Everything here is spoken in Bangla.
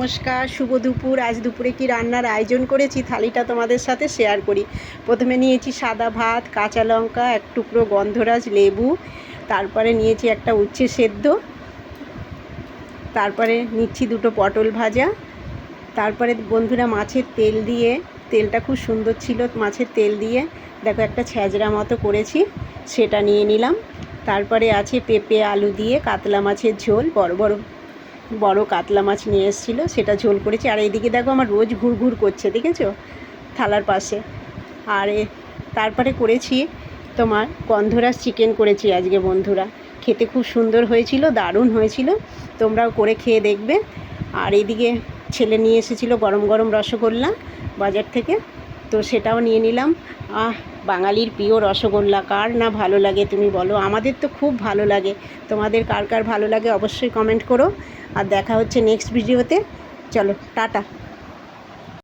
নমস্কার, শুভ দুপুর। আজ দুপুরে কি রান্নার আয়োজন করেছি থালিটা তোমাদের সাথে শেয়ার করি। প্রথমে নিয়েছি সাদা ভাত, কাঁচা লঙ্কা, এক টুকরো গন্ধরাজ লেবু, তারপরে নিয়েছি একটা উচ্ছে সেদ্ধ, তারপরে নিচ্ছি দুটো পটল ভাজা, তারপরে বন্ধুরা মাছের তেল দিয়ে, তেলটা খুব সুন্দর ছিল, মাছের তেল দিয়ে দেখো একটা ছ্যাঁচড়া মতো করেছি, সেটা নিয়ে নিলাম। তারপরে আছে পেঁপে আলু দিয়ে কাতলা মাছের ঝোল, বড় কাতলা মাছ নিয়ে এসেছিলো, সেটা ঝোল করেছি। আর এইদিকে দেখো আমার রোজ ঘুরঘুর করছে, দেখেছো থালার পাশে। আর তারপরে করেছি তোমার গন্ধরাজ চিকেন করেছি আজকে বন্ধুরা, খেতে খুব সুন্দর হয়েছিল, দারুণ হয়েছিল, তোমরাও করে খেয়ে দেখবে। আর এইদিকে ছেলে নিয়ে এসেছিলো গরম গরম রসগোল্লা বাজার থেকে, তো সেটাও নিয়ে নিলাম। বাঙালির প্রিয় রসগোল্লা কার না ভালো লাগে তুমি বলো? আমাদের তো খুব ভালো লাগে, তোমাদের কার কার ভালো লাগে অবশ্যই কমেন্ট করো। আর দেখা হচ্ছে নেক্সট ভিডিওতে। চলো টাটা।